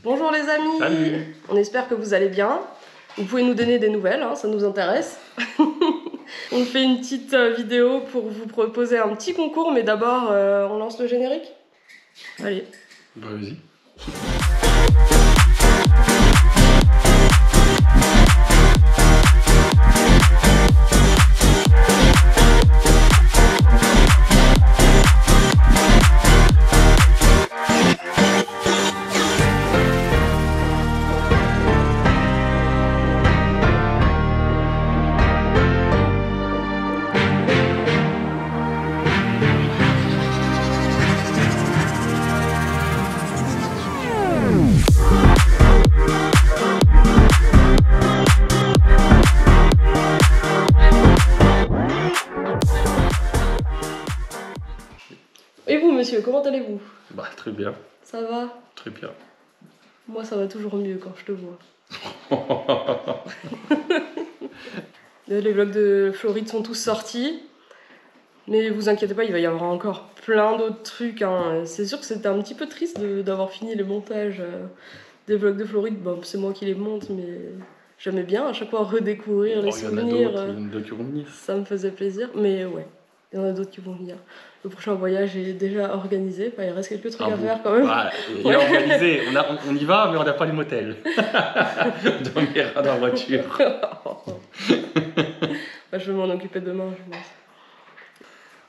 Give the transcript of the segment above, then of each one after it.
Bonjour les amis. Salut. On espère que vous allez bien. Vous pouvez nous donner des nouvelles, hein, ça nous intéresse. On fait une petite vidéo pour vous proposer un petit concours, mais d'abord on lance le générique. Allez. Bah vas-y. Et vous monsieur, comment allez-vous? Bah très bien, Ça va? très bien. Moi ça va toujours mieux quand je te vois. Les vlogs de Floride sont tous sortis. Mais vous inquiétez pas, il va y avoir encore plein d'autres trucs. Hein. C'est sûr que c'était un petit peu triste d'avoir fini les montages des vlogs de Floride. Bon, c'est moi qui les monte, mais j'aimais bien à chaque fois redécouvrir les souvenirs. Il y en a d'autres qui vont venir. Ça me faisait plaisir, mais ouais, il y en a d'autres qui vont venir. Le prochain voyage est déjà organisé, enfin, il reste quelques trucs à faire quand même. Ouais, il est organisé, on y va, mais on n'a pas les motels. On dormira dans la voiture. Bah, je vais m'en occuper demain, je pense.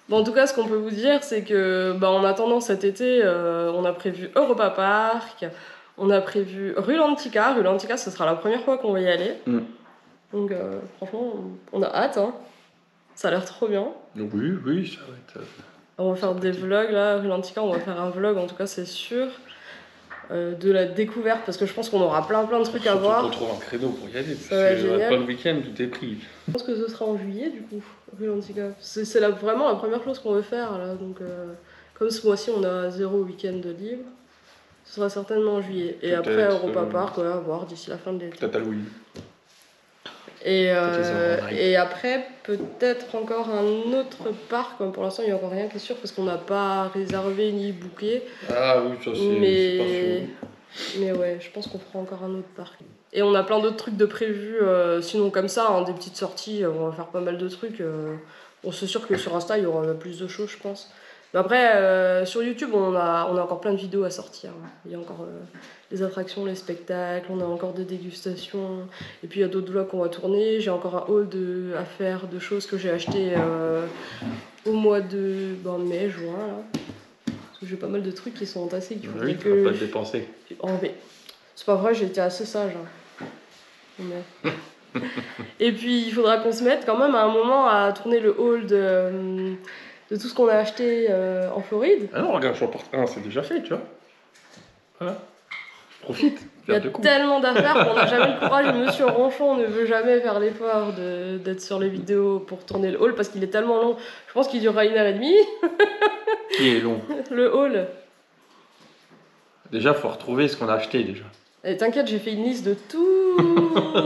Bon, en tout cas, ce qu'on peut vous dire, c'est que en attendant cet été, on a prévu Europa Park, on a prévu Rue Lantica. Rue Lantica, ce sera la première fois qu'on va y aller. Donc, franchement, on a hâte. Hein. Ça a l'air trop bien. Oui, ça va être. On va faire des vlogs là, Rue Lantica, on va faire un vlog, en tout cas, c'est sûr. De la découverte, parce que je pense qu'on aura plein de trucs à voir. On trouve un créneau pour y aller. Ça va être génial. Pas le week-end, tout est pris. Je pense que ce sera en juillet du coup, Rue Lantica. C'est vraiment la première chose qu'on veut faire là. Donc, comme ce mois-ci on a 0 week-end de libre, ce sera certainement en juillet. Et après Europa Park, ouais, à voir d'ici la fin de l'été. Peut-être Halloween. Et après, peut-être encore un autre parc. Pour l'instant, il n'y a encore rien qui est sûr parce qu'on n'a pas réservé ni booké. Ah oui, ça c'est pas sûr. Mais ouais, je pense qu'on fera encore un autre parc. Et on a plein d'autres trucs de prévus, sinon comme ça, hein, des petites sorties, on va faire pas mal de trucs. On c'est sûr que sur Insta, il y aura plus de choses, je pense. Mais après, sur YouTube, on a encore plein de vidéos à sortir. Hein. Il y a encore les attractions, les spectacles, on a encore des dégustations. Et puis il y a d'autres vlogs qu'on va tourner. J'ai encore un haul à faire de choses que j'ai achetées au mois de mai, juin. Là. Parce que j'ai pas mal de trucs qui sont entassés. Qu'il oui, tu vas pas te dépenser. Oh, mais c'est pas vrai, j'ai été assez sage. Hein. Mais... Et puis il faudra qu'on se mette quand même à un moment à tourner le haul de tout ce qu'on a acheté en Floride. Ah non, regarde, je porte un, c'est déjà fait, tu vois. Voilà. Profite. Il y a tellement d'affaires qu'on n'a jamais le courage. Monsieur Ronchon ne veut jamais faire l'effort d'être sur les vidéos pour tourner le haul parce qu'il est tellement long. Je pense qu'il durera 1h30. Qui est long? Le haul. Déjà, faut retrouver ce qu'on a acheté déjà. Et t'inquiète, j'ai fait une liste de tout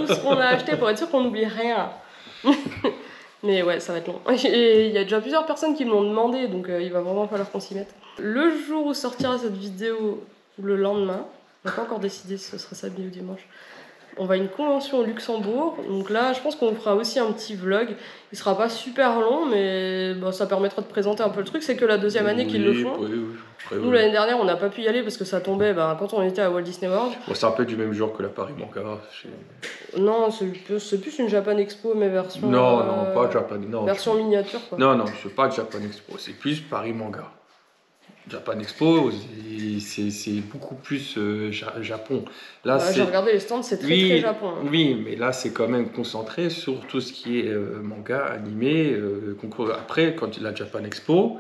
ce qu'on a acheté pour être sûr qu'on n'oublie rien. Mais ouais, ça va être long. Et il y a déjà plusieurs personnes qui me l'ont demandé, donc il va vraiment falloir qu'on s'y mette. Le jour où sortira cette vidéo, ou le lendemain, on n'a pas encore décidé si ce sera samedi ou dimanche, on va à une convention au Luxembourg. Donc là, je pense qu'on fera aussi un petit vlog. Il sera pas super long, mais ça permettra de présenter un peu le truc. C'est que la deuxième année qu'ils le font. Nous, l'année dernière, on n'a pas pu y aller parce que ça tombait quand on était à Walt Disney World. Bon, c'est un peu du même genre que la Paris Manga. Non, c'est plus une Japan Expo, mais version. Non, pas Japan. Non, version miniature, quoi. Non, c'est pas Japan Expo. C'est plus Paris Manga. Japan Expo, c'est beaucoup plus Japon. Là, j'ai regardé les stands, c'est très Japon. Hein. Oui, mais là, c'est quand même concentré sur tout ce qui est manga, animé, concours. Après, quand il y a la Japan Expo,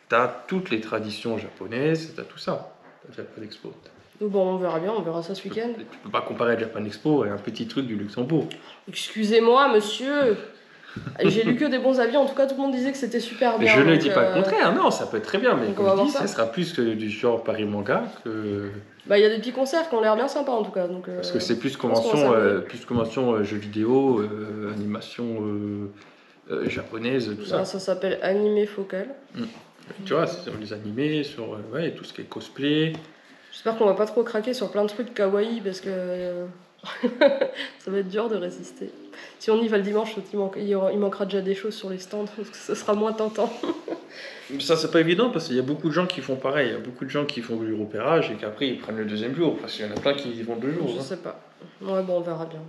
t'as toutes les traditions japonaises, t'as tout ça. T'as Japan Expo. Bon, on verra bien, on verra ça ce week-end. Tu peux pas comparer Japan Expo et un petit truc du Luxembourg. Excusez-moi, monsieur. J'ai lu que des bons avis, en tout cas tout le monde disait que c'était super bien. Mais je ne dis pas le contraire, non, ça peut être très bien, mais comme je dis, ça sera plus que du genre Paris Manga que... Bah il y a des petits concerts qui ont l'air bien sympas en tout cas. Donc, parce que c'est plus convention, jeux vidéo, animation japonaise, tout ça. Ça s'appelle Animé Focal. Tu vois, c'est sur les animés, sur tout ce qui est cosplay. J'espère qu'on va pas trop craquer sur plein de trucs kawaii parce que ça va être dur de résister. Si on y va le dimanche, il manquera déjà des choses sur les stands, parce que ce sera moins tentant. Ça, c'est pas évident parce qu'il y a beaucoup de gens qui font pareil. Il y a beaucoup de gens qui font du repérage et qu'après ils prennent le deuxième jour. Parce qu'il y en a plein qui y vont 2 jours. Je sais pas. Ouais, bon, on verra bien.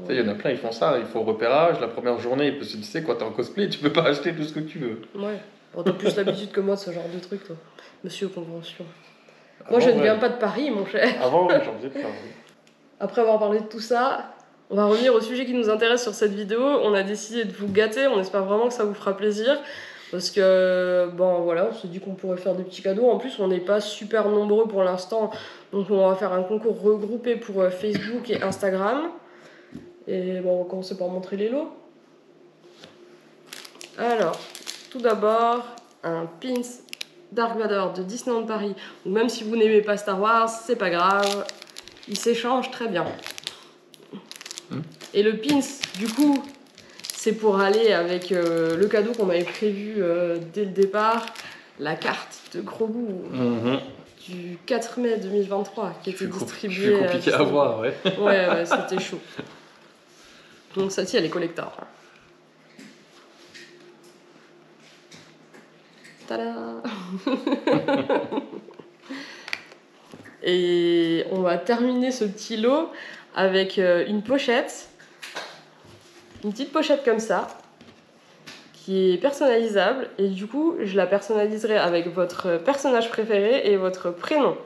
Il y en a plein, ils font ça. Il faut le repérage la première journée. Parce que tu sais, quand t'es en cosplay, tu peux pas acheter tout ce que tu veux. Ouais. Bon, t'as plus l'habitude que moi de ce genre de truc, toi. Monsieur Convention. Moi, je ne viens pas de Paris, mon cher. Avant, ouais, j'en faisais plein. Oui. Après avoir parlé de tout ça, on va revenir au sujet qui nous intéresse sur cette vidéo. On a décidé de vous gâter. On espère vraiment que ça vous fera plaisir. Parce que, bon, voilà, on s'est dit qu'on pourrait faire des petits cadeaux. En plus, on n'est pas super nombreux pour l'instant. Donc, on va faire un concours regroupé pour Facebook et Instagram. Et bon, on va commencer par montrer les lots. Alors, tout d'abord, un pins Dark Vador de Disneyland Paris. Donc, même si vous n'aimez pas Star Wars, c'est pas grave. Il s'échange très bien. Et le pins, du coup, c'est pour aller avec le cadeau qu'on avait prévu dès le départ, la carte de Grogu du 4 mai 2023 qui était distribuée. C'est compliqué à voir, ouais. Ouais, c'était chaud. Donc celle-ci, elle est collector. Tada. Et on va terminer ce petit lot avec une pochette. Une petite pochette comme ça, qui est personnalisable. Et du coup, je la personnaliserai avec votre personnage préféré et votre prénom.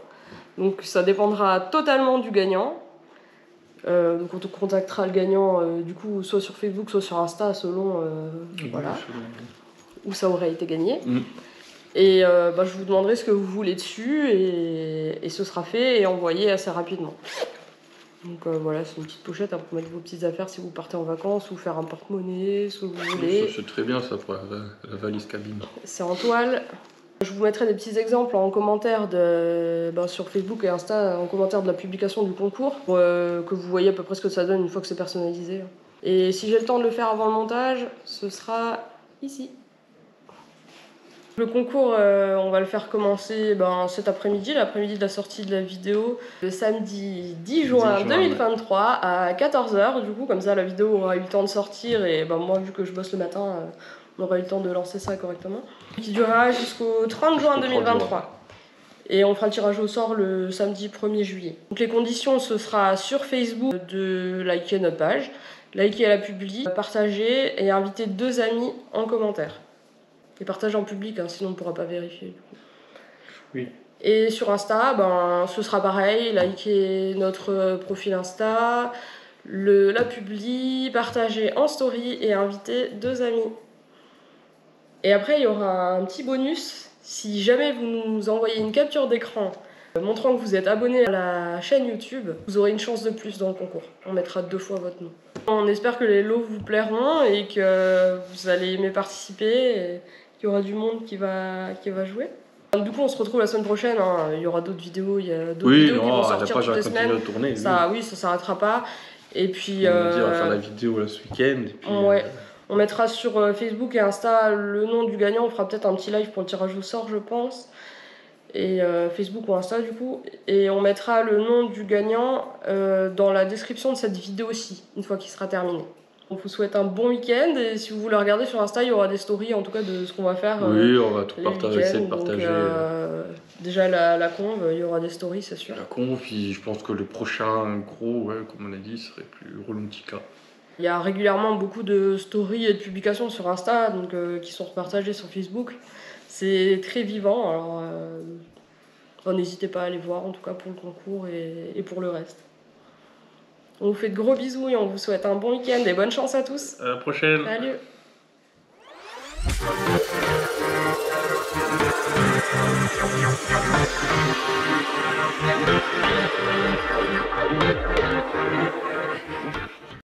Donc ça dépendra totalement du gagnant. Donc on te contactera le gagnant du coup soit sur Facebook soit sur Insta selon voilà, où ça aurait été gagné. Et je vous demanderai ce que vous voulez dessus et ce sera fait et envoyé assez rapidement. Donc voilà, c'est une petite pochette pour mettre vos petites affaires si vous partez en vacances ou faire un porte-monnaie, ce que vous voulez. C'est très bien ça pour la valise cabine. C'est en toile. Je vous mettrai des petits exemples en commentaire sur Facebook et Insta, en commentaire de la publication du concours, pour que vous voyez à peu près ce que ça donne une fois que c'est personnalisé. Et si j'ai le temps de le faire avant le montage, ce sera ici. Le concours, on va le faire commencer cet après-midi, l'après-midi de la sortie de la vidéo, le samedi 10 juin 2023 à 14h. Du coup, comme ça, la vidéo aura eu le temps de sortir et moi, vu que je bosse le matin, on aura eu le temps de lancer ça correctement. Qui durera jusqu'au 30 juin 2023. Et on fera le tirage au sort le samedi 1er juillet. Donc les conditions, ce sera sur Facebook de liker notre page, liker la publi, partager et inviter 2 amis en commentaire. Et partager en public, sinon on ne pourra pas vérifier. Du coup. Oui. Et sur Insta, ce sera pareil, liker notre profil Insta, la publi, partager en story et inviter 2 amis. Et après, il y aura un petit bonus. Si jamais vous nous envoyez une capture d'écran montrant que vous êtes abonné à la chaîne YouTube, vous aurez une chance de plus dans le concours. On mettra 2 fois votre nom. On espère que les lots vous plairont et que vous allez aimer participer et qu'il y aura du monde qui va jouer. Du coup, on se retrouve la semaine prochaine. Il y aura d'autres vidéos, il y a d'autres vidéos qui vont sortir toutes les semaines. À tourner, ça s'arrêtera pas. Et puis, on va faire la vidéo là, ce week-end. On mettra sur Facebook et Insta le nom du gagnant. On fera peut-être un petit live pour le tirage au sort, je pense. Et Facebook ou Insta, du coup. Et on mettra le nom du gagnant dans la description de cette vidéo aussi, une fois qu'il sera terminé. On vous souhaite un bon week-end. Et si vous voulez regarder sur Insta, il y aura des stories, en tout cas, de ce qu'on va faire. Oui, on va tout essayer de partager. Donc, déjà, la conve, il y aura des stories, c'est sûr. La conve, puis je pense que le prochain gros, comme on a dit, serait plus Rolontica. Il y a régulièrement beaucoup de stories et de publications sur Insta, donc, qui sont repartagées sur Facebook. C'est très vivant, alors n'hésitez pas à aller voir, en tout cas pour le concours et pour le reste. On vous fait de gros bisous et on vous souhaite un bon week-end et bonne chance à tous. À la prochaine. Salut.